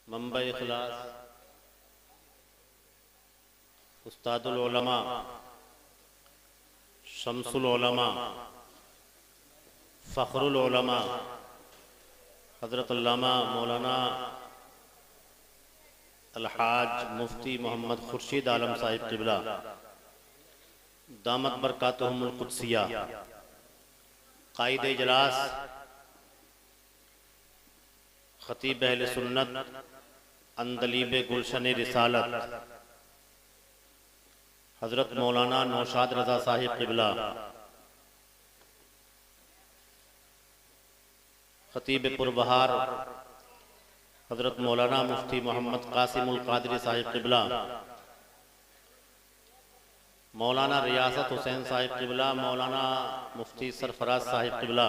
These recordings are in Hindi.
मंबा इखलास, उस्तादुल उलमा, शम्सुल उलमा, फ़ख्रुल उलमा, हज़रत अल्लामा मौलाना अलहाज मुफ्ती मोहम्मद खुर्शीद आलम साहिब क़िबला दामत बरकातुहुमुल क़ुद्सिया, क़ाइद इजलास, ख़तीब अहले सुन्नत, अंदलीब गुलशन रिसालत, हज़रत मौलाना नौशाद रज़ा साहिब क़िबला, ख़तीब पुरबहार हज़रत मौलाना मुफ्ती मोहम्मद कासिमुल क़ादरी साहिब क़िबला, मौलाना रियासत हुसैन साहिब क़िबला, मौलाना मुफ्ती सरफराज साहिब क़िबला,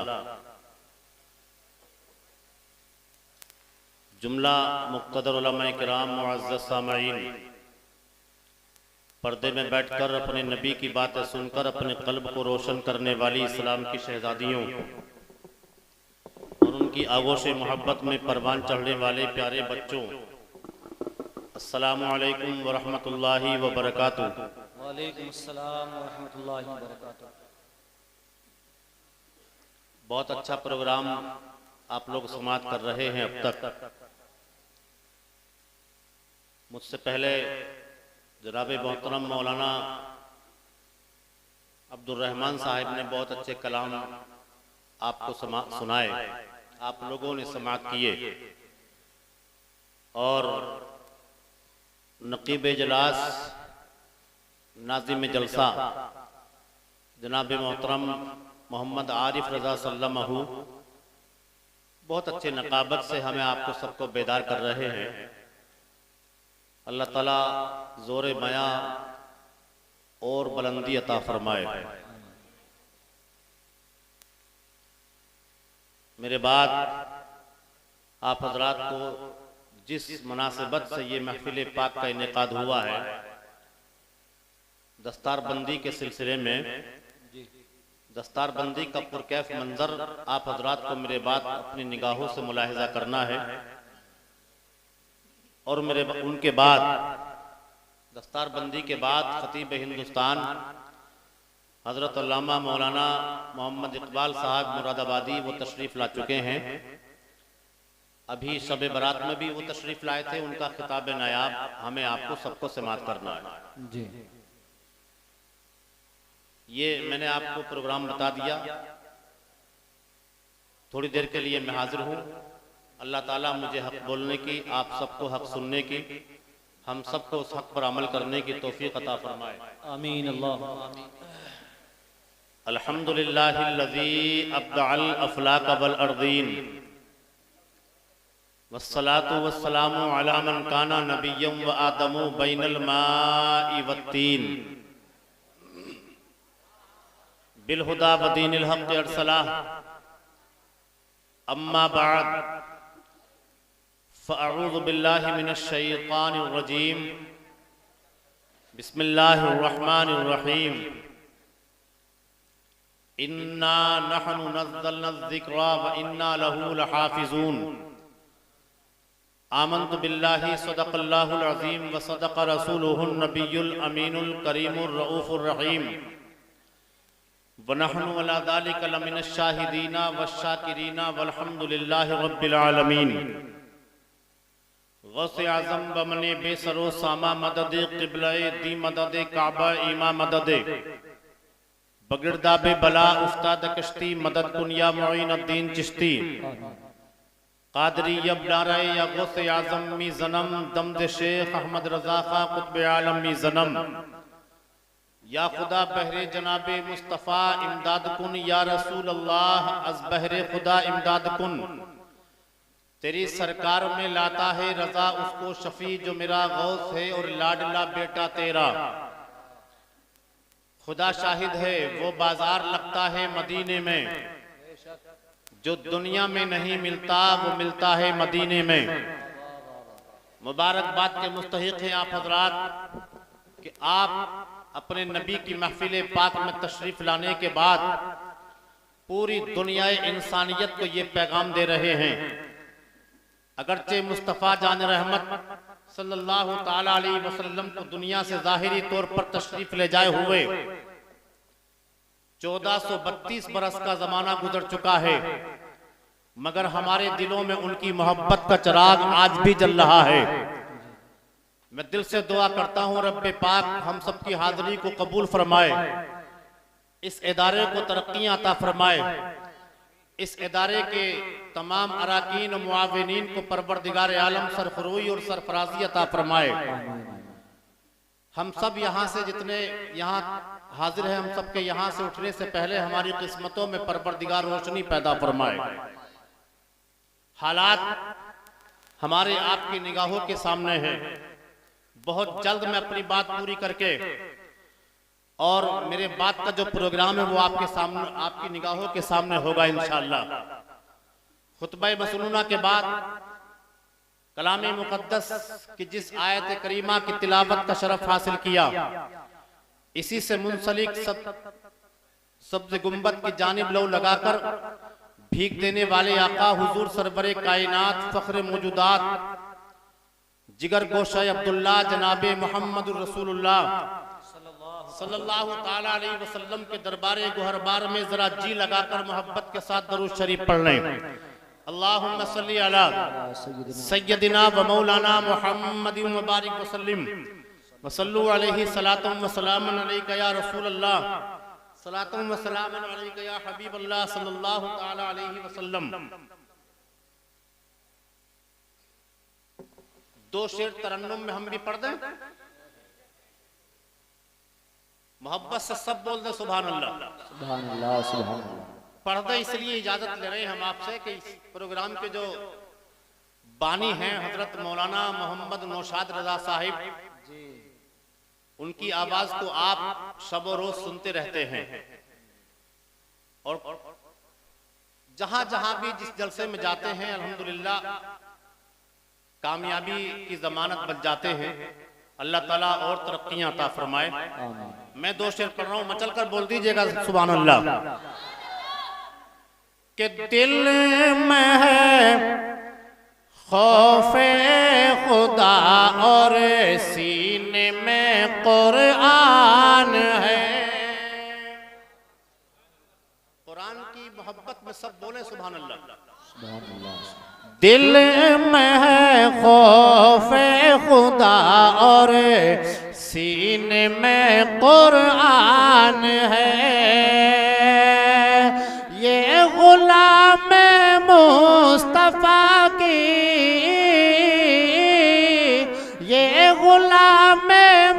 जुमला मुक़्तदर उलमा किराम, मुअज़्ज़ज़ सामईन, पर्दे में बैठकर अपने नबी की बातें सुनकर अपने क़ल्ब को रोशन करने वाली इस्लाम की शहज़ादियों और उनकी आगोश मोहब्बत में परवान चढ़ने वाले प्यारे बच्चों, अस्सलामु अलैकुम व रहमतुल्लाहि व बरकातुहू। वालेकुम अस्सलाम व रहमतुल्लाहि व बरकातुहू। बहुत अच्छा प्रोग्राम आप लोग समाअत कर रहे हैं। अब तक मुझसे पहले जनाब मोहतरम मौलाना अब्दुल रहमान साहिब ने बहुत अच्छे कलाम आपको सुनाए, आप लोगों ने समाअत किए और नक़ीब इजलास नाज़िम जलसा जनाब मोहतरम मोहम्मद आरिफ रज़ा सल्लमहू बहुत अच्छे नक़ाबत से हमें आपको सबको बेदार कर रहे हैं। अल्लाह ताला ज़ोर बयां और बुलंदी अता फरमाए। मेरे बाद आप हजरात को जिस मुनासिबत से ये महफिल पाक का इनेकाद हुआ है, दस्तारबंदी के सिलसिले में, दस्तारबंदी का पुरकैफ मंजर आप हजरात को मेरे बाद अपनी निगाहों से मुलाहिजा करना है और उनके बाद दस्तारबंदी के बाद खतीब हिंदुस्तान हज़रत अल्लामा मौलाना मोहम्मद इकबाल साहब मुरादाबादी वो तशरीफ़ ला चुके हैं। अभी शब बारात में भी वो तशरीफ़ लाए थे। उनका खिताब नायाब हमें आपको सबको समाअत करना है जी। ये मैंने आपको प्रोग्राम बता दिया। थोड़ी देर के लिए मैं हाजिर हूँ। अल्लाह ताला मुझे हक बोलने की, आप सबको हक सुनने की, हम सबको उस हक पर अमल करने की तौफीक अता फरमाए। आमीन अल्लाह आमीन। अल्हम्दुलिल्लाहिल्लज़ी अब्दअल अफ़लाक वल अर्दीन वस्सलातु वस्सलामु अला मन काना नबिय्यम व आदमु बैनल माइ वत्तीन बिल हुदा व दीनिल हक़ अरसलाह अम्मा बाद फ़अऊज़ु बिल्लाहि मिनश शैतानिर रजीम बिस्मिल्लाहिर रहमानिर रहीम इन्ना नहनु नज़्ज़लना ज़िक्रा व इन्ना लहू लहाफ़िज़ून आमन्तु बिल्लाहि सदक़ल्लाहुल अज़ीम व सदक़ रसूलुहुन नबियुल अमीनुल करीमुर रऊफ़ुर रहीम व नहनु अला ज़ालिका लमिनश शाहिदीना वश्शाकिरीना वल्हम्दुलिल्लाहि रब्बिल आलमीन। गौसे आज़म बमने बेसरो सामा मददे क़िबले दी मददे काबा इमा मददे बगिरदाबे बला उस्ताद कश्ती मदद कुनिया मुईनुद्दीन चिश्ती कादरी यबनारे या गौसे आज़म मी ज़नम दमद शेख अहमद रज़ा खां कुतुब आलम मी ज़नम या खुदा बहरे जनाबे मुस्तफ़ा इमदाद कुन या रसूल अल्लाह अज़ बहरे खुदा इमदाद कुन। तेरी सरकार में लाता है रजा उसको शफी जो मेरा गौस है और लाडला बेटा तेरा। खुदा शाहिद है वो बाजार लगता है मदीने में, जो दुनिया में नहीं मिलता वो मिलता है मदीने में। मुबारकबाद के मुस्तहिक हैं आप हजरात कि आप अपने नबी की महफिल पाक में तशरीफ लाने के बाद पूरी दुनिया इंसानियत को ये पैगाम दे रहे हैं अगरचे मुस्तफ़ा जान रहमत सल्लल्लाहु ताला अलैहि वसल्लम को दुनिया से ज़ाहिरी तौर पर तशरीफ ले जाए हुए 1432 बरस का जमाना गुजर चुका है, मगर हमारे दिलों में उनकी मोहब्बत का चिराग आज भी जल रहा है। मैं दिल से दुआ करता हूँ रब्बे पाक हम सबकी हाजिरी को कबूल फरमाए, इस इदारे को तरक्कियां अता फरमाए, इस इदारे के तमाम अराकीन और मुआविनीन को परवरदिगार आलम सरफरोई और सरफराजी अता फरमाए। हम सब यहाँ से जितने यहाँ हाजिर हैं, हम सब के यहाँ से उठने से पहले हमारी किस्मतों में परवरदिगार रोशनी पैदा फरमाए। हालात हमारे आपकी निगाहों के सामने हैं। बहुत जल्द मैं अपनी बात पूरी करके और मेरे बाद का जो प्रोग्राम है वो आपके सामने, आपकी निगाहों के सामने होगा इंशाअल्लाह। खुतबा मसनूना के बाद कलाम मुकद्दस की जिस आयत करीमा की तिलावत का शरफ हासिल किया, इसी से मुंसलिक सब्ज़ गुंबद की जानिब लौ लगाकर भीख देने वाले आका हुजूर सरवरे कायनात फख्र मौजूदात जिगर गोशा अब्दुल्ला जनाबे मोहम्मद रसूलुल्लाह सल्लल्लाहु ताला अलैहि वसल्लम के दरबारे गुहरबार में जरा जी लगाकर मोहब्बत के साथ दरूद शरीफ पढ़ लें। अल्लाहुम्मा सल्ली अला सय्यदिना व मौलाना मुहम्मदिन व बारिक व सल्लिम व सल्लु अलैहि सलातुम व सलामुन अलैका या रसूल अल्लाह सलातुम व सलामुन अलैका या हबीब अल्लाह सल्लल्लाहु ताला अलैहि वसल्लम। दो शेर तरन्नुम में हम भी पढ़ दें, मोहब्बत से सब बोल दे सुभान अल्लाह सुभान अल्लाह सुभान अल्लाह। पढ़ दे इसलिए इजाजत ले रहे हैं हम आपसे कि इस प्रोग्राम के जो बानी हैं हजरत मौलाना मोहम्मद नौशाद रजा साहिब, उनकी आवाज को आप शब रोज सुनते रहते हैं और जहां जहां भी जिस जलसे में जाते हैं अल्हम्दुलिल्लाह कामयाबी की जमानत बन जाते हैं। अल्लाह ताला और तरक्कियां अता फरमाए। मैं दो शेर पढ़ रहा हूं, मचल कर बोल दीजिएगा सुभान अल्लाह। के दिल में है खौफे खुदा और सीने में कुरान है। कुरान की मोहब्बत में सब बोले सुभान अल्लाह सुभान अल्लाह। दिल में है खौफे खुदा और सीने में कुरान है। ये गुलाम मुस्तफा की, ये गुलाम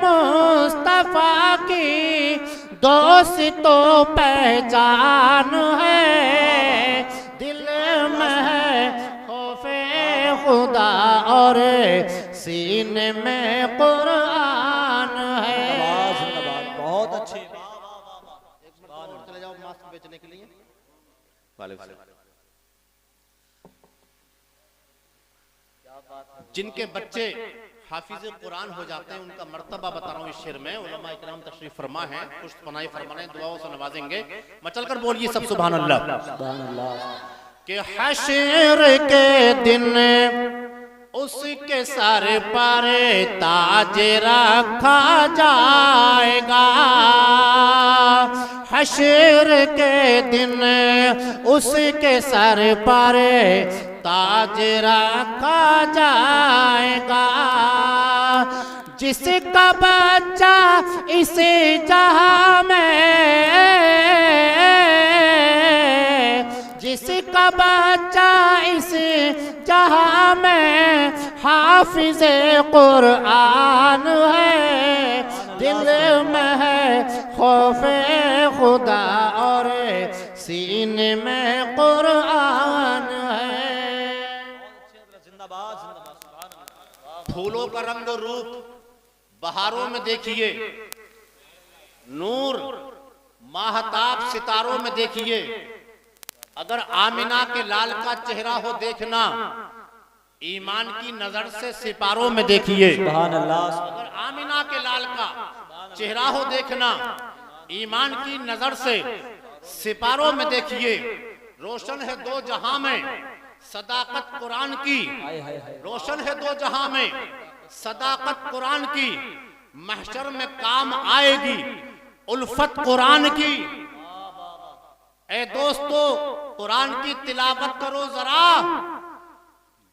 मुस्तफा की दोस्तो पहचान है। दिल में है खौफे खुदा और सीने में कुरान है। बहुत अच्छे, चले जाओ मास्क बेचने के लिए। जिनके बच्चे हाफिज कुरान हो जाते हैं उनका मर्तबा बता रहा हूँ इस शेर में। उलमा इकराम तशरीफ फरमा है, कुछ पनाही फरमाने, दुआओं से नवाजेंगे। मचल कर बोलिए सब सुभान अल्लाह सुभान अल्लाह। कि हश्र के दिन उसके सर पर ताज रखा जाएगा। हश्र के दिन उसके सर पर ताज रखा जाएगा। जिसका बच्चा इस जहां में, जिसका बच्चा इस जहां में हाफिज कुरान है। दिल में है खौफे खुदा और सीने में कुरान है। फूलों का रंग रूप बहारों में देखिए, नूर माहताब सितारों में देखिए। अगर आमिना के लाल का चेहरा हो देखना, ईमान की नजर से सिपारों में देखिए। सुभान अल्लाह। अगर आमिना के लाल का चेहरा हो देखना, ईमान की नजर से सिपारों में देखिए। रोशन है दो जहां में, सदाकत कुरान की हाय हाय हाय। रोशन है दो जहां में, सदाकत कुरान की महशर में काम आएगी, उल्फत कुरान की। ए दोस्तों, कुरान की तिलावत करो जरा,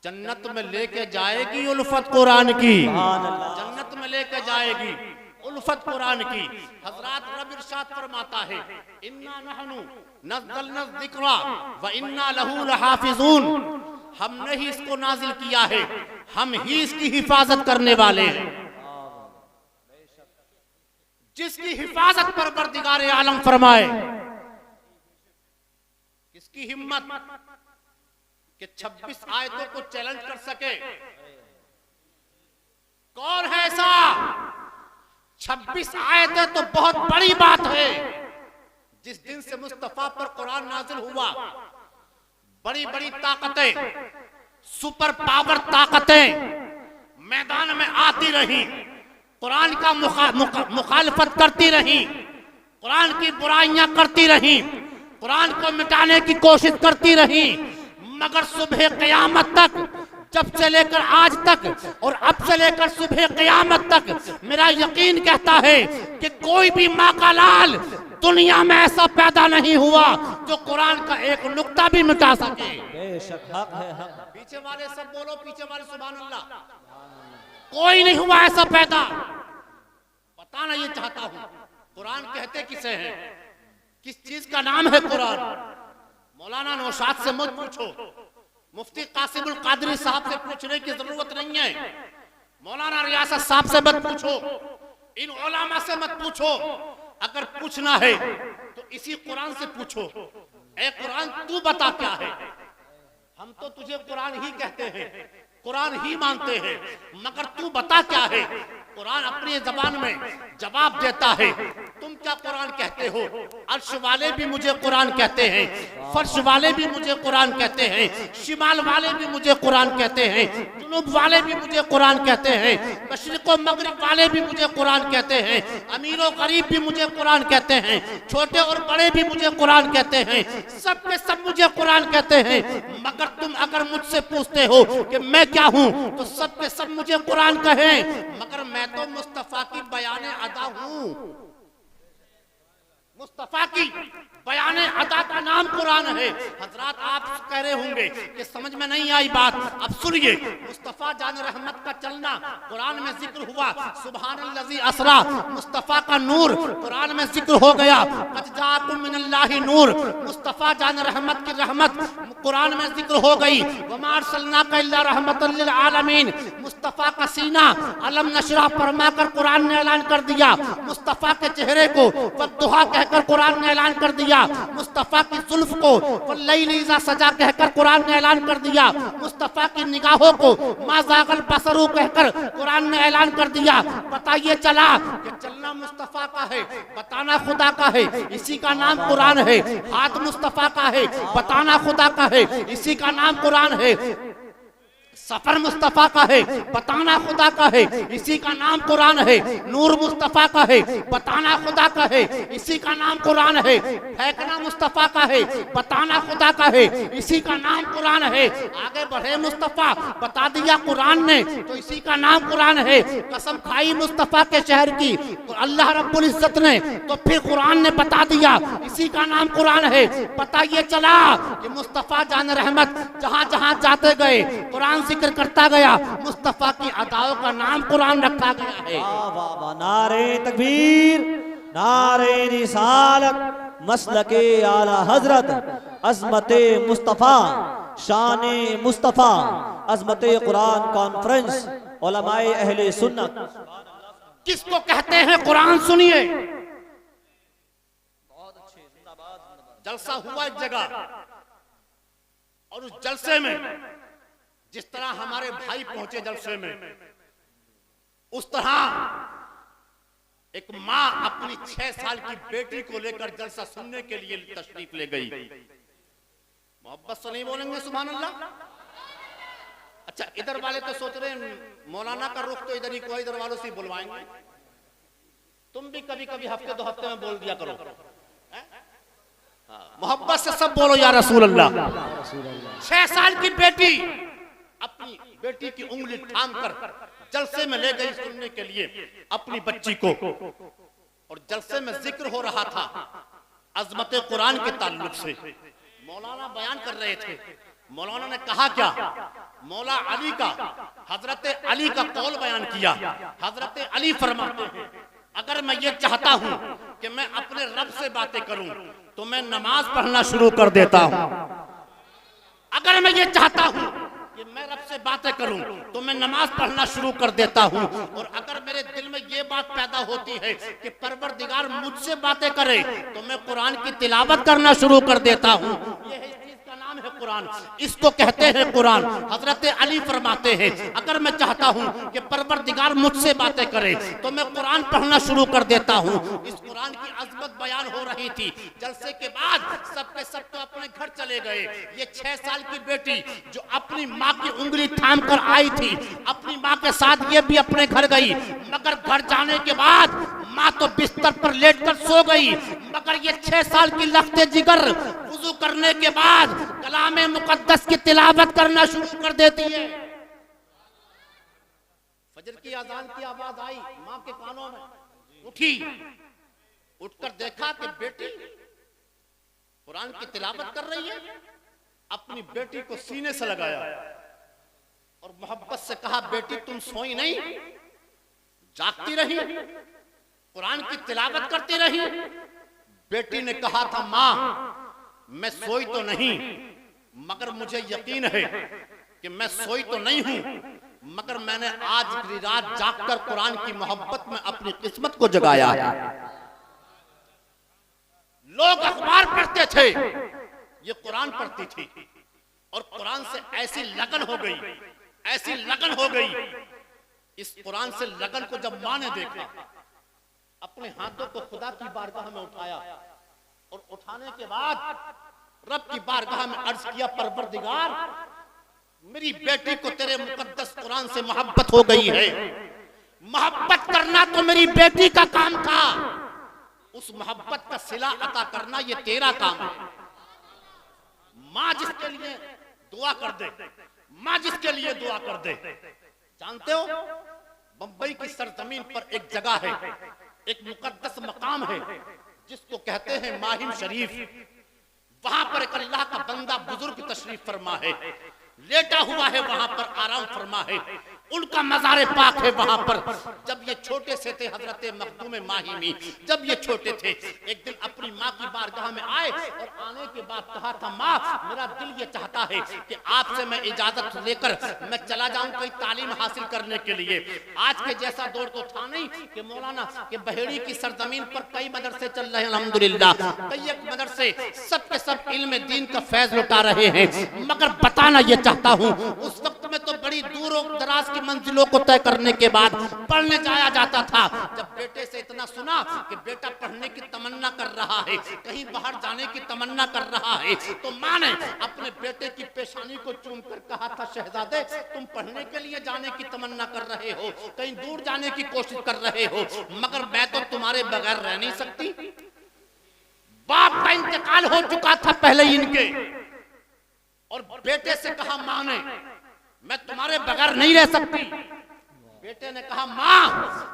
जन्नत में लेके जाएगी उल्फत कुरान की, जन्नत में लेके जाएगी उल्फत कुरान की। हजरत रब इरशाद फरमाता है, इन्ना नहनु नज़्ज़लना ज़िक्रा व इन्ना लहू लहाफ़िज़ून, हमने ही इसको नाजिल किया है, हम ही इसकी हिफाजत करने वाले हैं। जिसकी हिफाजत परवरदिगार आलम फरमाए, किसकी हिम्मत कि 26 आयतों को चैलेंज कर सके? कौन है ऐसा? 26 आयतें तो बहुत बड़ी बात है। जिस दिन से मुस्तफा पर कुरान नाजिल हुआ, बड़ी बड़ी ताकतें, सुपर पावर ताकतें मैदान में आती रही, कुरान का मुखालफत करती रही, कुरान की बुराइयां करती रही, कुरान को मिटाने की कोशिश करती रही, मगर सुबह क़यामत तक, जब से लेकर आज तक और अब से लेकर सुबह क़यामत तक, मेरा यकीन कहता है कि कोई भी माँ का लाल दुनिया में ऐसा पैदा नहीं हुआ जो कुरान का एक नुक्ता भी मिटा सके। बेशक हक है, हक। पीछे वाले सब बोलो, पीछे वाले सुभान अल्लाह। कोई नहीं हुआ ऐसा पैदा। बताना ये चाहता हूं, कुरान कहते किसे हैं? किस चीज का नाम है कुरान? मौलाना नौशाद से मत पूछो, मुफ्ती कासिमुल कादरी साहब से पूछने की जरूरत नहीं है, मौलाना रियासत साहब से मत पूछो, इन उलमा से मत पूछो। अगर पूछना है तो इसी कुरान से पूछो, ए कुरान तू बता क्या है? हम तो तुझे कुरान ही कहते हैं, कुरान ही मानते हैं, मगर तू बता क्या है? कुरान अपनी जबान में जवाब देता है। तुम क्या कुरान कहते हो? अर्श वाले भी मुझे कुरान कहते हैं, फर्श वाले भी मुझे कुरान कहते हैं, शिमाल वाले भी मुझे कुरान कहते हैं, जुनूब वाले भी मुझे कुरान कहते हैं, मशरिक व मगरिब वाले भी मुझे कुरान कहते हैं, अमीर और गरीब भी मुझे कुरान कहते हैं, छोटे और बड़े भी मुझे कुरान कहते हैं, सब के सब मुझे कुरान कहते हैं। मगर तुम अगर मुझसे पूछते हो कि मैं क्या हूँ, तो सब के सब मुझे कुरान कहें, मगर मैं तो मुस्तफा की बयान अदा हूँ। मुस्तफा की बयान अदा का नाम कुरान है। हजरात आप कह रहे होंगे कि समझ में नहीं आई बात, अब सुनिए। मुस्तफा जान रहमत का चलना कुरान में जिक्र हुआ, सुभानल्लज़ी अस्रा, मुस्तफा का नूर कुरान में जिक्र हो गया, क़द जाअकुम मिनल्लाहि नूर, मुस्तफा जान रहमत की रहमत कुरान में जिक्र हो गई, वमा अरसलनाका इल्ला रहमतल लिल आलमीन, मुस्तफा का सीना अलम नशरा फरमाकर कुरान ने ऐलान कर दिया, मुस्तफा के चेहरे को वद्दुहा कहकर कुरान ने ऐलान कर दिया, मुस्तफा की जुल्फ को वल्लैलि इज़ा सजा कहकर कुरान ने ऐलान कर दिया, मुस्तफा की निगाहों को मा ज़ागल बसरू कहकर कुरान ने ऐलान कर दिया। पता ये चला कि चलना मुस्तफा का है, बताना खुदा का है, इसी का नाम कुरान है। हाथ मुस्तफा का है, बताना खुदा का है, इसी का नाम कुरान है। सफर मुस्तफा का है, बताना खुदा का है, इसी का नाम कुरान है। नूर मुस्तफा का है, बताना खुदा का है, इसी का नाम कुरान है। फेंकना मुस्तफा का है, बताना खुदा का है, इसी का नाम कुरान है। आगे बढ़े मुस्तफा, बता दिया कुरान ने, तो इसी का नाम कुरान है। कसम खाई मुस्तफा के शहर की तो अल्लाह रब्बुल इज्जत ने, तो फिर कुरान ने बता दिया, इसी का नाम कुरान है। पता ये चला कि मुस्तफा जान रहमत जहाँ जहाँ जाते गए कुरान जिक्र करता गया, मुस्तफा की अदाओं का नाम कुरान रखा गया है। वाह वाह वाह, नारे तकबीर, नारे रिसालत, मसलके आला हजरत, अज़मते मुस्तफ़ा, शाने मुस्तफ़ा, अज़मते कुरान कॉन्फ्रेंस, उलमाए अहले सुन्नत। किसको कहते हैं कुरान? सुनिए, जलसा हुआ एक जगह, और उस जलसे में जिस तरह हमारे भाई पहुंचे जलसे में, उस तरह एक माँ अपनी 6 साल की बेटी को लेकर जलसा सुनने के लिए तशरीफ ले गई। मोहब्बत से नहीं बोलेंगे सुभान अल्लाह? अच्छा, इधर वाले तो सोच रहे हैं मौलाना का रुख तो इधर ही को, इधर वालों से बुलवाएंगे। तुम भी कभी कभी हफ्ते 2 हफ्ते में बोल दिया करो। मोहब्बत से सब बोलो या रसूल अल्लाह। 6 साल की बेटी अपनी बेटी की उंगली थाम कर जलसे में ले गई सुनने के लिए अपनी बच्ची को, और जलसे में जिक्र हो रहा था अजमत कुरान के ताल्लुक से। मौलाना बयान कर रहे थे। मौलाना ने कहा क्या? मौला अली का, हजरत अली का कौल बयान किया। हजरत अली फरमाते हैं अगर मैं ये चाहता हूं कि मैं अपने रब से बातें करूं तो मैं नमाज पढ़ना शुरू कर देता हूं। अगर मैं ये चाहता हूं कि मैं रब से बातें करूं तो मैं नमाज पढ़ना शुरू कर देता हूं। और अगर मेरे दिल में ये बात पैदा होती है कि परवरदिगार मुझसे बातें करे तो मैं कुरान की तिलावत करना शुरू कर देता हूं। ये है नाम है कुरान, इसको कहते हैं कुरान। हजरत अली फरमाते हैं अगर मैं चाहता हूं कि परवरदिगार मुझसे बातें करे तो मैं कुरान पढ़ना शुरू कर देता हूं। इस कुरान की अजमत बयान हो रही थी। जलसे के बाद सबके सब तो अपने घर चले गए। ये 6 साल की बेटी जो अपनी माँ की उंगली थाम कर आई थी, अपनी माँ के साथ ये भी अपने घर गई, मगर घर जाने के बाद माँ तो बिस्तर पर लेटकर सो गई, मगर ये 6 साल की लख्ते जिगर वुजू करने के बाद कलामे मुकद्दस की तिलावत करना शुरू कर देती है। फजर की अजान की आवाज आई माँ के कानों में, उठी, उठकर देखा कि बेटी कुरान की तिलावत कर रही है। अपनी बेटी को सीने से लगाया और मोहब्बत से कहा बेटी तुम सोई नहीं, जागती रही, कुरान की तिलावत करती रही। बेटी ने कहा था माँ मैं सोई तो नहीं, मगर मुझे यकीन है कि मैं सोई तो नहीं हूं, मगर मैंने आज की रात जागकर कुरान की मोहब्बत में अपनी किस्मत को जगाया है। लोग अखबार पढ़ते थे, ये कुरान पढ़ती थी और कुरान से ऐसी लगन हो गई, ऐसी लगन हो गई। इस कुरान से लगन को जब माँ ने देखा, अपने हाथों को खुदा की बारगाह में उठाया और उठाने के बाद रब की बारगाह में अर्ज किया परवरदिगार मेरी बेटी को तेरे मुकद्दस कुरान से मोहब्बत हो गई है। मोहब्बत करना तो मेरी बेटी का काम था, उस मोहब्बत का सिला अता करना ये तेरा काम है। माँ जिसके लिए दुआ कर दे, माँ जिसके लिए दुआ कर दे। जानते हो बंबई की सरजमीन पर एक जगह है, एक मुकद्दस मकाम है जिसको कहते हैं माहिम शरीफ। वहां पर एक अल्लाह का बंदा बुजुर्ग तशरीफ फरमा है, लेटा हुआ है, वहां पर आराम फरमा है, उनका मज़ार पाक है वहां पर। जब ये छोटे से थे हजरत मखदूम माहिमी, जब ये छोटे थे एक दिन अपनी माँ की बारगाह में आए और आने के बाद कहा था माँ मेरा दिल ये चाहता है कि आपसे मैं इजाजत लेकर मैं चला जाऊं कोई तालीम हासिल करने के लिए। आज के जैसा दौर तो था नहीं कि मौलाना के बहेड़ी की सरजमीन पर कई मदरसे चल रहे हैं अल्हम्दुलिल्लाह, कई एक मदरसे सबके सब इल्म दीन का फैज लुटा रहे हैं। मगर बताना ये चाहता हूँ उस वक्त में तो बड़ी दूर दराज की मंजिलों को तय करने के बाद पढ़ने जाया जाता था। जब बेटे से इतना सुना कि बेटा पढ़ने की तमन्ना कर रहा है, कहीं बाहर जाने की तमन्ना कर रहा है, तो माँ ने अपने बेटे की पेशानी को चूम कर कहा था शहजादे तुम पढ़ने के लिए जाने की तमन्ना कर रहे हो, कहीं दूर जाने की कोशिश कर रहे हो, मगर मैं तो तुम्हारे बगैर रह नहीं सकती। बाप का इंतकाल हो चुका था पहले इनके, और बेटे से कहा माँ ने मैं तुम्हारे बगैर नहीं रह सकती। बेटे ने कहा माँ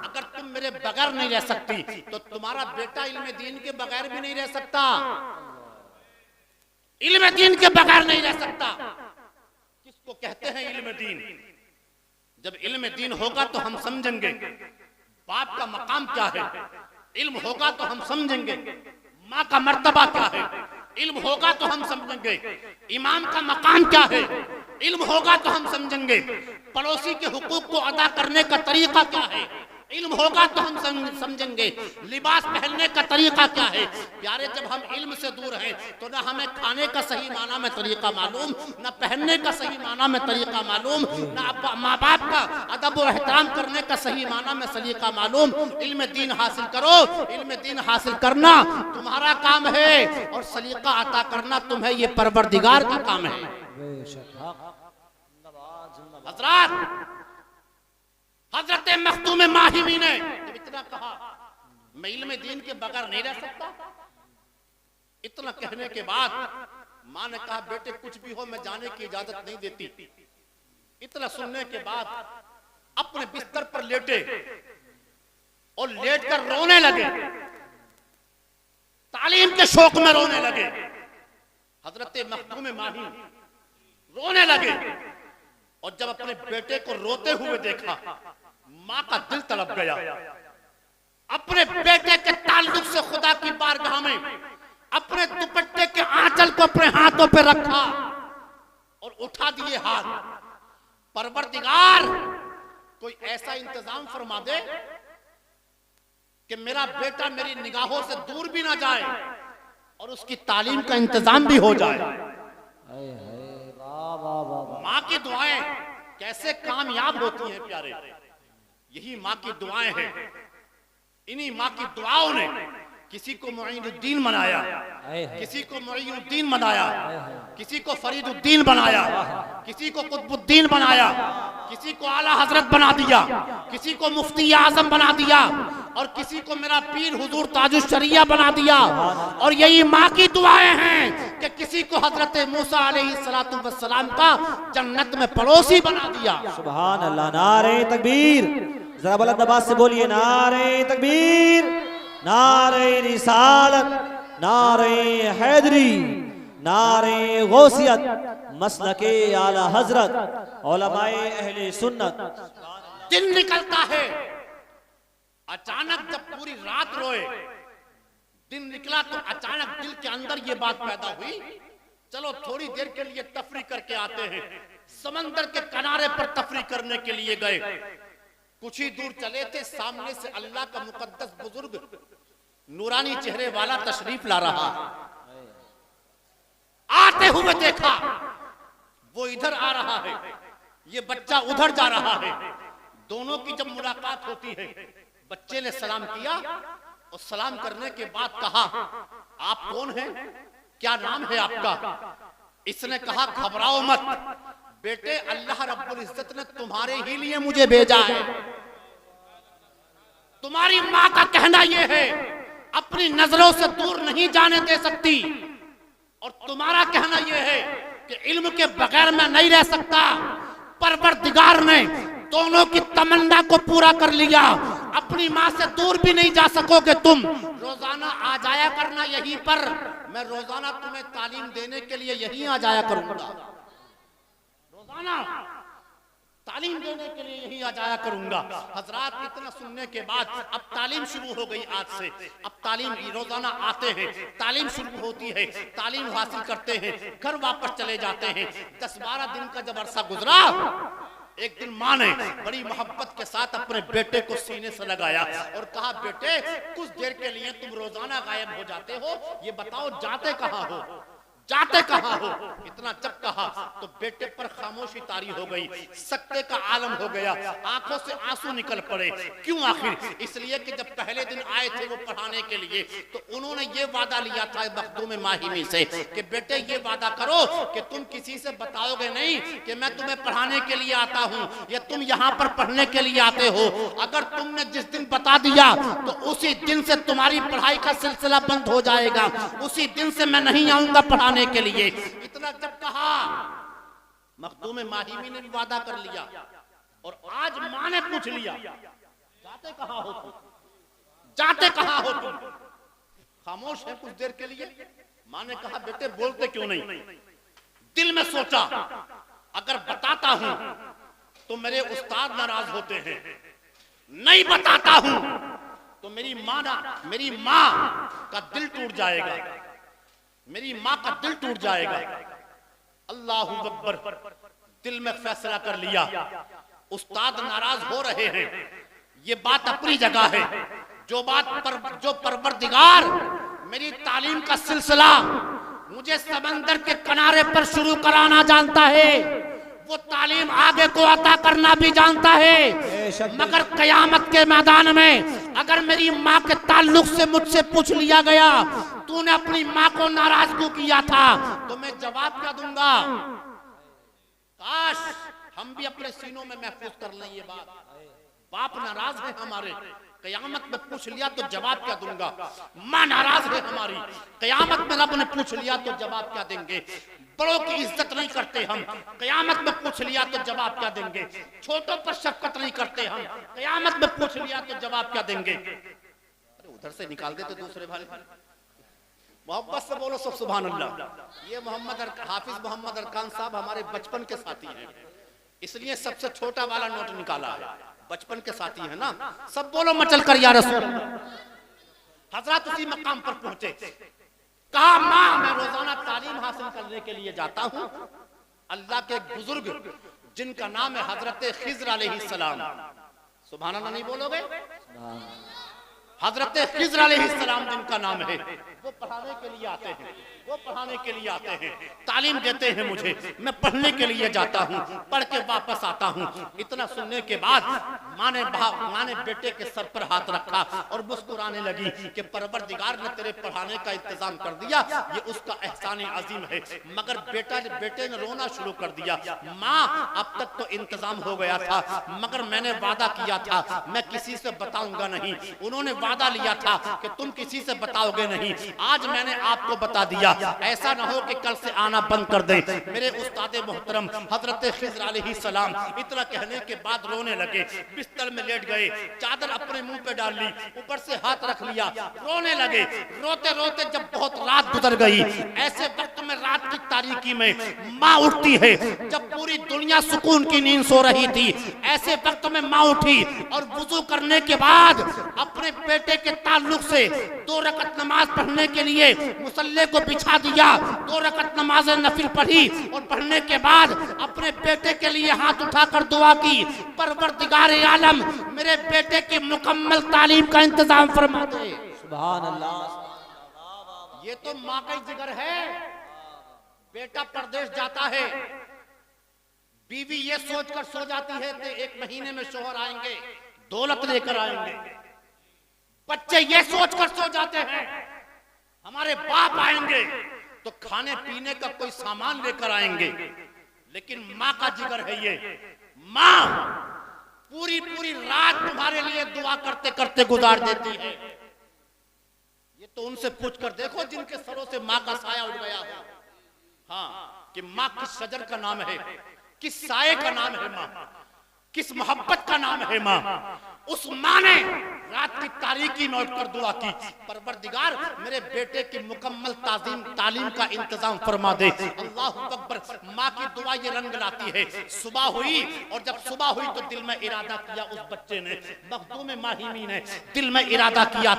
अगर तुम मेरे बगैर नहीं रह सकती तो तुम्हारा बेटा इल्म दीन के बगैर भी नहीं रह सकता, इल्म दीन के बगैर नहीं रह सकता। किसको कहते हैं इल्म दीन? जब इल्म दीन होगा तो हम समझेंगे बाप का मकाम क्या है, इल्म होगा तो हम समझेंगे माँ का मर्तबा क्या है, इल्म होगा तो हम समझेंगे इमाम का मकाम क्या है, इल्म होगा तो हम समझेंगे पड़ोसी के हुकूक को अदा करने का तरीका क्या है, इल्म होगा तो हम समझेंगे लिबास पहनने का तरीका क्या है। प्यारे जब हम इल्म से दूर हैं तो ना हमें खाने का सही माना में तरीका मालूम, ना पहनने का सही माना में तरीका मालूम, ना माँ बाप का अदब और एहतराम करने का सही माना में सलीका मालूम। इल्म दीन हासिल करो, इल्म दीन हासिल करना तुम्हारा काम है और सलीका अता करना तुम्हें ये परवरदिगार का काम है। हजरत हजरत मखदूम माहिमी ने जब इतना कहा मैं इल्म दीन के बगैर नहीं रह सकता, इतना कहने के बाद मां ने कहा बेटे कुछ भी हो मैं जाने की इजाजत नहीं देती। इतना सुनने के बाद अपने बिस्तर पर लेटे और लेटकर रोने लगे, तालीम के शौक में रोने लगे। हजरत मखदूम माही रोने लगे और जब अपने बेटे को रोते हुए देखा मां का दिल तड़प गया। अपने बेटे के ताल्लुक से खुदा की बारगाह में अपने दुपट्टे के आंचल को अपने हाथों पे रखा और उठा दिए हाथ। परवरदिगार कोई ऐसा इंतजाम फरमा दे कि मेरा बेटा मेरी निगाहों से दूर भी ना जाए और उसकी तालीम का इंतजाम भी हो जाए। माँ की दुआएं कैसे कामयाब होती हैं प्यारे, यही माँ की दुआएं हैं। इन्हीं माँ की दुआओं ने किसी को मुईनुद्दीन बनाया, किसी को मुईनुद्दीन बनाया, किसी को फरीदुद्दीन बनाया, किसी को कुतुबुद्दीन बनाया, किसी को आला हजरत बना दिया, किसी को मुफ्ती आजम बना दिया और किसी को मेरा पीर हुजूर ताजुश शरिया बना दिया। और यही माँ की दुआएं हैं कि किसी को हजरत मूसा अलैहिस्सलातु वस्सलाम का जन्नत में पड़ोसी बना दिया। सुभान अल्लाह। नारे तकबीर, जरा बुलंद आवाज से बोलिए नारे तकबीर, नारे रिसालत, नारे हैदरी, नारे गौसियत, मसलके आला हजरत, उलमाए अहले सुन्नत। दिन निकलता है, अचानक जब पूरी रात रोए, दिन निकला तो अचानक दिल के अंदर ये बात पैदा हुई, चलो थोड़ी देर के लिए तफरी करके आते हैं। समंदर के किनारे पर तफरी करने के लिए गए। कुछ ही दूर चले थे, सामने से अल्लाह का मुकद्दस बुजुर्ग नूरानी चेहरे वाला तशरीफ ला रहा। आते हुए देखा वो इधर आ रहा है, ये बच्चा उधर जा रहा है। दोनों की जब मुलाकात होती है, बच्चे ने सलाम किया और सलाम करने के बाद कहा आप कौन हैं, क्या नाम है आपका? इसने कहा घबराओ मत बेटे, अल्लाह रब्बुल इज्जत ने तुम्हारे ही लिए मुझे भेजा है। तुम्हारी माँ का कहना यह है अपनी नजरों से दूर नहीं जाने दे सकती, और तुम्हारा कहना यह है कि इल्म के बगैर मैं नहीं रह सकता। परवरदिगार ने दोनों की तमन्ना को पूरा कर लिया। अपनी माँ से दूर भी नहीं जा सकोगे तुम, रोजाना आ जाया करना यहीं पर, मैं रोजाना तुम्हें तालीम देने के लिए यहीं आ जाया करूंगा। रोजाना तालीम देने के लिए यहीं आ जाया करूंगा। हजरात इतना सुनने के बाद अब तालीम शुरू हो गई आज से। अब तालीम रोजाना आते हैं, तालीम शुरू होती है, तालीम हासिल करते हैं, घर वापस चले जाते हैं। 10-12 दिन का जब अरसा गुजरा, एक दिन माँ ने बड़ी मोहब्बत के साथ अपने बेटे को सीने से लगाया और कहा बेटे कुछ देर के लिए तुम रोजाना गायब हो जाते हो, ये बताओ जाते कहाँ हो, जाते कहाँ हो? इतना जब कहा तो बेटे पर खामोशी तारी हो गई, सकते का आलम हो गया, आंखों से आंसू निकल पड़े। क्यों आखिर? इसलिए कि जब पहले दिन आए थे वो पढ़ाने के लिए तो उन्होंने ये वादा लिया था मखदूम माहिमी से कि बेटे ये वादा करो कि तुम किसी से बताओगे नहीं कि मैं तुम्हें पढ़ाने के लिए आता हूँ या तुम यहाँ पर पढ़ने के लिए आते हो। अगर तुमने जिस दिन बता दिया तो उसी दिन से तुम्हारी पढ़ाई का सिलसिला बंद हो जाएगा, उसी दिन से मैं नहीं आऊंगा पढ़ाने के लिए। इतना जब कहा मखदूम माहिमी ने भी वादा कर लिया और आज मां ने पूछ लिया जाते कहाँ हो तुम, जाते कहाँ हो तुम? खामोश है कुछ देर के लिए। मां ने कहा बेटे बोलते क्यों नहीं? दिल में सोचा अगर बताता हूं तो मेरे उस्ताद नाराज होते हैं, नहीं बताता हूं तो मेरी मां का दिल टूट जाएगा, मेरी माँ का दिल टूट जाएगा। अल्लाहू अकबर। दिल में फैसला कर लिया, उस्ताद नाराज हो रहे हैं, ये बात अपनी जगह है। जो परवरदिगार मेरी तालीम का सिलसिला मुझे समंदर के किनारे पर शुरू कराना जानता है, वो तालीम आगे को अता करना भी जानता है। मगर कयामत के मैदान में अगर मेरी माँ के ताल्लुक से मुझसे पूछ लिया गया तूने अपनी माँ को नाराज क्यों किया था, तो मैं जवाब क्या दूंगा? काश हम भी अपने सीनों में महफूज कर लें ये बात। बाप नाराज है हमारे, कयामत में पूछ लिया तो जवाब क्या दूंगा। माँ नाराज है हमारी, कयामत में रब ने पूछ लिया तो जवाब क्या देंगे। बड़ों की इज्जत नहीं करते हम, कयामत में पूछ लिया तो जवाब क्या देंगे। छोटों पर शफकत नहीं करते हम, कयामत में पूछ लिया तो जवाब क्या देंगे। अरे उधर से निकाल देते दूसरे भाई, मोहब्बत से बोलो सब सुभान अल्लाह। ये हाफिज मोहम्मद अरकान साहब हमारे बचपन के साथी हैं, इसलिए सबसे छोटा वाला नोट निकाला है। बचपन के साथी है ना, सब बोलो मचल कर या रसूल। हजरत उसी मकाम पर पहुंचे, कहा माँ मैं रोजाना तालीम हासिल करने के लिए जाता हूँ। अल्लाह के एक बुजुर्ग जिनका नाम है हजरत खिज़र अलैहिस्सलाम, सुभान अल्लाह नहीं बोलोगे। हजरत खिज़र अलैहिस्सलाम जिनका नाम है, वो पढ़ाने के लिए आते हैं, वो पढ़ाने के लिए आते हैं, तालीम देते हैं मुझे, मैं पढ़ने के लिए जाता हूँ, पढ़ के वापस आता हूँ। इतना सुनने के बाद माँ ने बेटे के सर पर हाथ रखा और मुस्कुराने लगी कि परवरदिगार ने तेरे पढ़ाने का इंतजाम कर दिया, ये उसका एहसान अजीम है। मगर बेटे ने रोना शुरू कर दिया, माँ अब तक तो इंतजाम हो गया था, मगर मैंने वादा किया था मैं किसी से बताऊंगा नहीं। उन्होंने वादा लिया था कि तुम किसी से बताओगे नहीं, आज मैंने आपको बता दिया। ऐसा ना हो कि कल से आना बंद कर दे। मेरे उस्ताद मोहतरम हजरत खिज़र अलैहिस्सलाम इतना कहने के बाद रोने लगे, बिस्तर में लेट गए, चादर अपने मुंह पे डाल ली, ऊपर से हाथ रख लिया, रोने लगे। रोते रोते जब बहुत रात गुजर गई, ऐसे वक्त में रात की तारीकी में माँ उठती है, जब पूरी दुनिया सुकून की नींद सो रही थी, ऐसे वक्त में माँ उठी और वुजू करने के बाद अपने बेटे के ताल्लुक से 2 रकअत नमाज पढ़ने के लिए मुसल्ले को बिछा दिया। 2 रकअत नमाज नफिल पढ़ी और पढ़ने के बाद अपने बेटे के लिए हाथ उठाकर दुआ की, परवरदिगार आलम मेरे बेटे की मुकम्मल तालीम का इंतजाम फरमा दे। सुभान अल्लाह। ये तो माँ का ही जिगर है। बेटा परदेश जाता है, बीवी ये सोचकर सो जाती है कि 1 महीने में शोहर आएंगे, दौलत लेकर आएंगे। बच्चे ये सोचकर सो जाते हैं हमारे बाप आएंगे तो खाने पीने का कोई सामान लेकर आएंगे। लेकिन माँ का जिगर है ये, माँ पूरी पूरी रात तुम्हारे लिए दुआ करते करते गुजार देती है। ये तो उनसे पूछ कर देखो जिनके सरों से माँ का साया उड़ गया हो। हाँ, कि माँ किस शजर का नाम है, किस साये का नाम है माँ, किस मोहब्बत का नाम है माँ। उस माँ ने रात की तारीकी में उठकर दुआ की, परवरदिगार मेरे बेटे की मुकम्मल तालीम का इंतजाम फरमा दे। अल्लाहु अकबर। माँ की दुआ ये रंग लाती है। सुबह हुई और जब सुबह हुई तो दिल में इरादा किया उस बच्चे ने, मखदूम माहिमी ने दिल में इरादा किया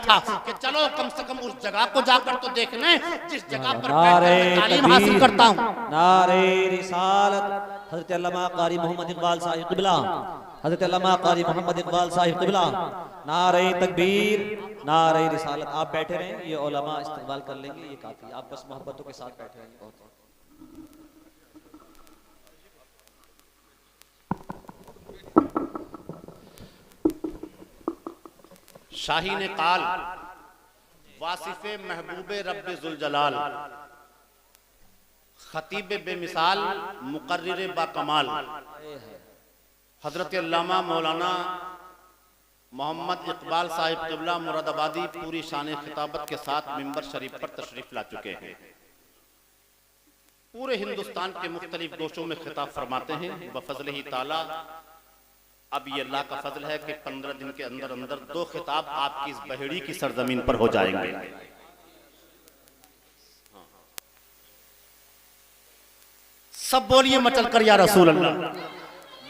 था कि चलो कम से कम उस जगह को जाकर तो देखने जिस जगह पर बैठकर तालीम हासिल करता हूँ। नारे रिसालत हज़रत अल्लामा कारी मोहम्मद इकबाल साहिब क़िबला, हज़रत अल्लामा कारी मोहम्मद इकबाल साहिब क़िबला। नारे तकबीर, नारे रिसालत। आप बैठे रहें, ये उलमा इस्तेमाल कर लेंगे, ये काफी। आप बस मोहब्बतों के साथ बैठे रहेंगे। बहुत शाहीन काल वासिफ़े महबूबे रब्बे ज़ुल जलाल, खतीब बेमिसाल मुकर्रिर बाकमाल, हजरत अल्लामा मौलाना मोहम्मद इकबाल साहिब क़िबला मुरादाबादी पूरी शान खिताबत के साथ मिंबर शरीफ पर तशरीफ ला चुके हैं। पूरे हिंदुस्तान के मुख्तलिफ गोशों में खिताब फरमाते हैं बफज़ल ही ताला। अब ये अल्लाह का फजल है कि 15 दिन के अंदर अंदर 2 खिताब आपकी इस बहेड़ी की सरजमीन पर हो जाएंगे। सब बोलिए मचल कर या रसूल अल्लाह।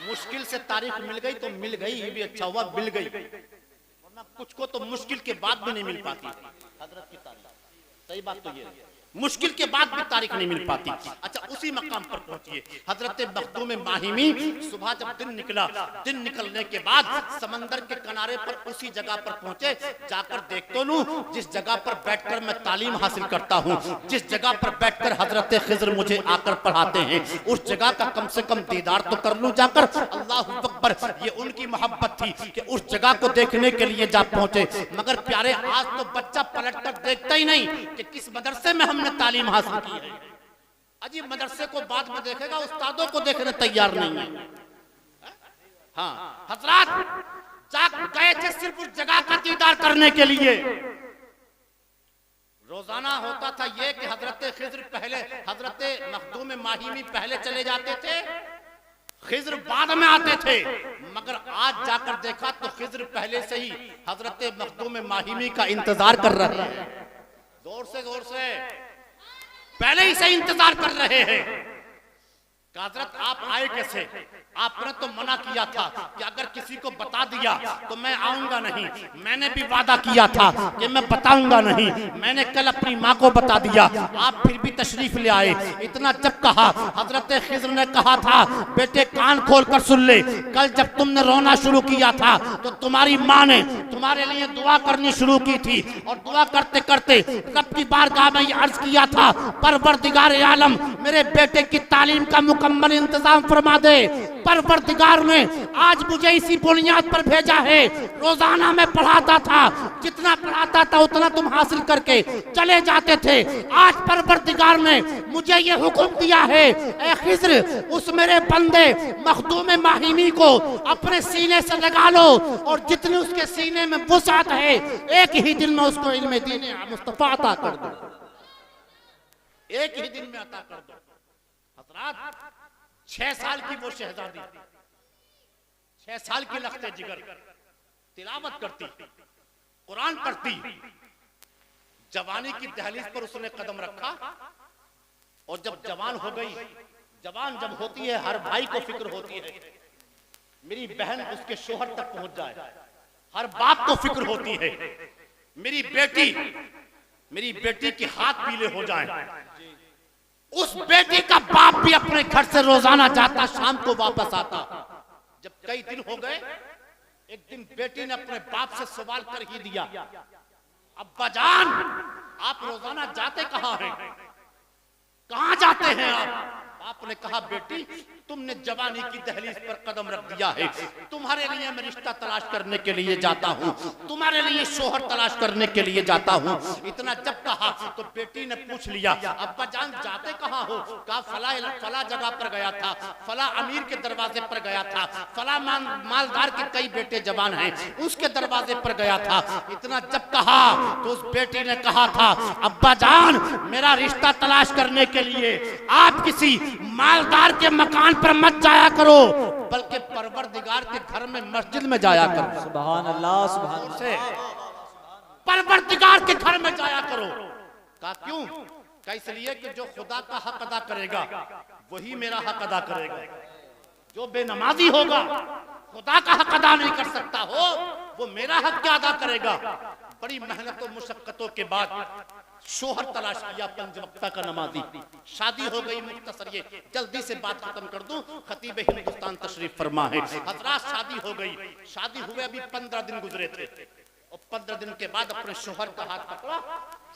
मुश्किल से तारीख मिल गई तो मिल गई, ये भी अच्छा हुआ मिल गई, वरना कुछ को तो मुश्किल के बाद भी नहीं मिल पाती हजरत की तारीख। सही बात तो ये है, मुश्किल के बाद भी तारीख नहीं मिल पाती। अच्छा, उसी मकाम पर पहुंचिए। हजरत मखदूम माहिमी सुबह जब दिन निकला, दिन निकलने के बाद समंदर के किनारे पर उसी जगह पर पहुंचे। जाकर देख तो लूं जिस जगह पर बैठकर मैं तालीम हासिल करता हूं, जिस जगह पर बैठकर हजरत खिज़र मुझे आकर पढ़ाते हैं, उस जगह का कम से कम दीदार तो कर लूं जाकर। अल्लाहु अकबर। ये उनकी मोहब्बत थी कि उस जगह को देखने के लिए जा पहुंचे। मगर प्यारे, आज तो बच्चा पलट कर देखता ही नहीं कि किस मदरसे में हमने तालीम हासिल की है। अजी मदरसे को बाद में देखेगा, उस्तादों को देखने तैयार नहीं है। हाँ हजरात जाग गए थे सिर्फ उस जगह का दीदार करने के लिए। रोजाना होता था ये कि हजरत खिज्र पहले, हजरत मखदूम माहिमी पहले चले जाते थे, खिज्र बाद में आते थे। मगर आज जाकर देखा तो खिज्र पहले से ही हजरत मखदूम माहिमी का इंतजार कर रहे हैं। जोर से पहले ही से इंतजार कर रहे हैं। हजरत आप आए कैसे? आपने तो मना किया था कि अगर किसी को बता दिया तो मैं आऊंगा नहीं। मैंने भी वादा किया था कि मैं बताऊंगा नहीं। मैंने कल अपनी माँ को बता दिया, आप फिर भी तशरीफ ले आए। इतना जब कहा, हजरत खिज्र ने कहा था बेटे कान खोल कर सुन ले, कल जब तुमने रोना शुरू किया था तो तुम्हारी माँ ने तुम्हारे लिए दुआ करनी शुरू की थी। और दुआ करते करते रब की बारगाह में अर्ज किया था, परवरदिगार आलम मेरे बेटे की तालीम का मुकम्मल इंतजाम फरमा दे। परवरदिगार ने आज मुझे इसी बुनियाद पर भेजा है। रोजाना मैं पढ़ाता था, जितना पढ़ाता था उतना तुम हासिल करके चले जाते थे। आज परवरदिगार ने मुझे ये हुक्म दिया है, ए खिज्र उस मेरे बंदे मखदूम माहिमी को अपने सीने से लगा लो और जितनी उसके सीने में वुसअत है एक ही दिन में उसको इल्म दीन मुस्तफा अता कर दो। एक ही दिन में अता कर दो। हजरात 6 साल की वो शहजादी, 6 साल की लख्ते जिगर, तिलावत करती, कुरान पढ़ती। जवानी की दहलीज पर उसने कदम रखा और जब जवान हो गई, जवान जब होती है हर भाई को फिक्र होती है मेरी बहन उसके शोहर तक पहुंच जाए। हर बाप को फिक्र होती है मेरी बेटी के हाथ पीले हो जाएं। उस बेटी का बाप भी अपने घर से रोजाना जाता, शाम को वापस आता। जब कई दिन हो गए, एक दिन बेटी ने अपने बाप से सवाल कर ही दिया, अब्बा जान आप रोजाना जाते कहां हैं? कहां जाते हैं आप? आपने कहा बेटी तुमने जवानी की दहलीज पर कदम रख दिया है, तुम्हारे लिए मैं रिश्ता तलाश करने के लिए जाता हूँ, तुम्हारे लिए शोहर तलाश करने के लिए जाता हूँ। इतना जब कहा तो बेटी ने पूछ लिया, अब्बा जान जाते कहाँ हो? कहा फला जगह पर गया था, फला अमीर के दरवाजे पर गया था, फला मालदार के कई बेटे जवान हैं उसके दरवाजे पर गया था। इतना जब कहा तो उस बेटी ने कहा था, अब्बा जान मेरा रिश्ता तलाश करने के लिए आप किसी मालदार के मकान पर मत जाया करो, बल्कि परवरदिगार के घर में मस्जिद में जाया करो। सुभान अल्लाह, सुभान अल्लाह। परवरदिगार के घर में जाया करो। कहा क्यों? कहा इसलिए कि जो खुदा का हक अदा करेगा वही मेरा हक अदा करेगा। जो बेनमाजी होगा, खुदा का हक अदा नहीं कर सकता हो, वो मेरा हक क्या अदा करेगा? बड़ी मेहनत और मुशक्कतों के बाद शोहर तलाश किया, 5 वक्ता का नमाजी। शादी हो गई। मुख्तसर ये जल्दी से बात खत्म कर दूं, खतीब हिंदुस्तान तशरीफ फरमा है। हजरात शादी हो गई, शादी हुए अभी 15 दिन गुजरे थे और 15 दिन के बाद अपने शोहर का हाथ पकड़ा।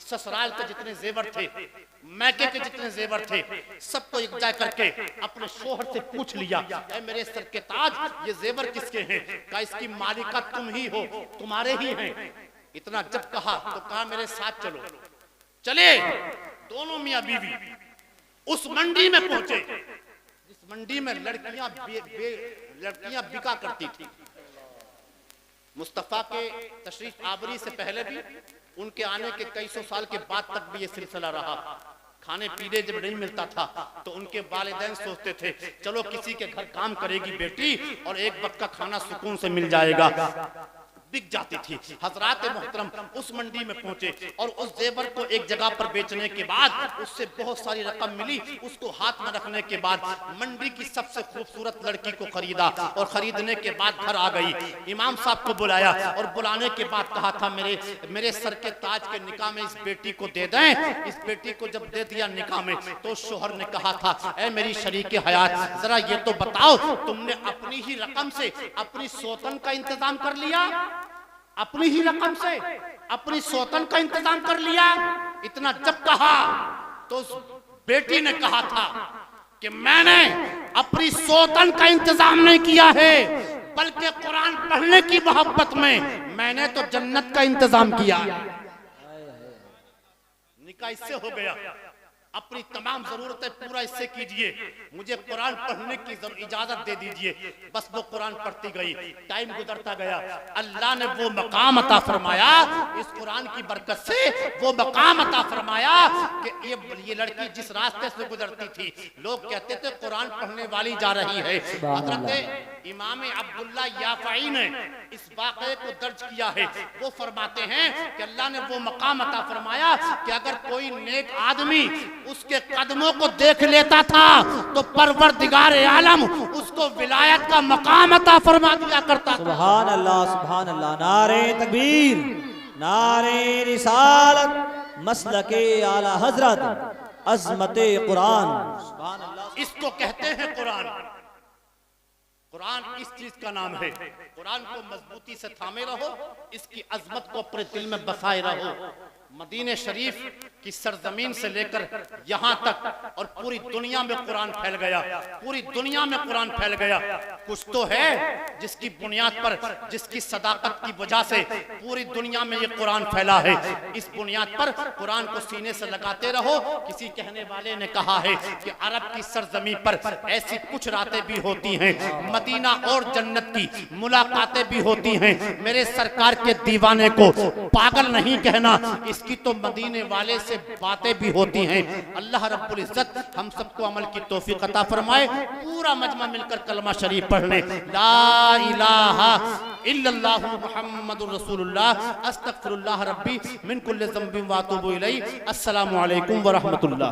ससुराल के जितने जेवर थे, मैके के जितने जेवर थे, सबको इकट्ठा करके अपने शोहर से पूछ लिया, ऐ मेरे सर के ताज ये जेवर किसके हैं? कहा इसकी मालिका तुम ही हो, तुम्हारे ही हैं। इतना जब कहा तो कहा मेरे साथ चलो। चले दोनों मियां बीवी उस मंडी में पहुंचे जिस मंडी में लड़कियां बिका करती थी। मुस्तफा के तशरीफ आवरी से पहले भी, उनके आने के कई सौ साल के बाद तक भी ये सिलसिला रहा। खाने पीने जब नहीं मिलता था तो उनके वालिदैन सोचते थे चलो किसी के घर काम करेगी बेटी और एक वक्त का खाना सुकून से मिल जाएगा। बिक जाती थी। हजरात मोहतरम उस मंडी में पहुंचे और उस जेवर को एक जगह पर बेचने के बाद उससे बहुत सारी रकम मिली। उसको हाथ में रखने के बाद मंडी की सबसे खूबसूरत लड़की को खरीदा और खरीदने के बाद घर आ गई। इमाम साहब को बुलाया और बुलाने के बाद कहा था मेरे सर के ताज के निकाह में इस बेटी को दे दें। इस बेटी को जब दे दिया निकाह में तो शोहर ने कहा था, ऐ मेरी शरीके हयात जरा ये तो बताओ तुमने अपनी ही रकम से अपनी सौतन का इंतजाम कर लिया? अपनी ही रकम से अपनी सौतन का इंतजाम कर लिया? इतना जब कहा तो उस बेटी ने कहा था कि मैंने अपनी सौतन का इंतजाम नहीं किया है, बल्कि कुरान पढ़ने की मोहब्बत में मैंने तो जन्नत का इंतजाम किया। निकाह इससे हो गया। अपनी तमाम जरूरतें पूरा इससे कीजिए, मुझे कुरान पढ़ने की इजाजत दे दीजिए। बस वो कुरान पढ़ती गई, टाइम गुजरता गया, अल्लाह ने वो मकाम अता फरमाया, इस कुरान की बरकत से वो मकाम अता फरमाया कि ये लड़की जिस रास्ते से गुजरती थी, लोग कहते थे कुरान पढ़ने वाली जा रही है। हजरत इमाम अब्दुल्ला याफई ने इस वाक़े को दर्ज किया है। वो फरमाते हैं कि अल्लाह ने वो मकाम अता फरमाया कि अगर कोई नेक आदमी उसके कदमों को देख लेता था तो परवरदिगार आलम उसको विलायत का मकाम अता फरमा दिया करता था। सुभान अल्लाह, सुभान अल्लाह। नारे तकबीर, नारे रिसालत, मसलके आला हजरत, अज़मते कुरान। सुभान अल्लाह। इसको कहते हैं कुरान। कुरान इस चीज का नाम है। कुरान को मजबूती से थामे रहो, इसकी अजमत को अपने दिल में बसाए रहो। मदीने शरीफ की सरजमीन से लेकर यहाँ तक और पूरी दुनिया में कुरान फैल गया, पूरी दुनिया में कुरान फैल गया। कुछ तो है जिसकी बुनियाद पर, जिसकी सदाकत की वजह से पूरी दुनिया में ये कुरान फैला है। इस बुनियाद पर कुरान को सीने से लगाते रहो। किसी कहने वाले ने कहा है कि अरब की सरजमीन पर ऐसी कुछ रातें भी होती हैं, मदीना और जन्नत की मुलाकातें भी होती हैं। मेरे सरकार के दीवाने को पागल नहीं कहना, इसकी तो मदीने वाले से बातें भी होती हैं। अल्लाह रब्बुल इज्जत हम सबको अमल की तौफीक अता फरमाए। पूरा मजमा मिलकर कलमा शरीफ पढ़ लें, ला इलाहा इल्लल्लाहु मुहम्मदुर रसूलुल्लाह अस्तगफिरुल्लाह रब्बी मिन कुल्लि ज़ंबिन व अतूबु इलैहि। अस्सलामु अलैकुम व रहमतुल्लाह।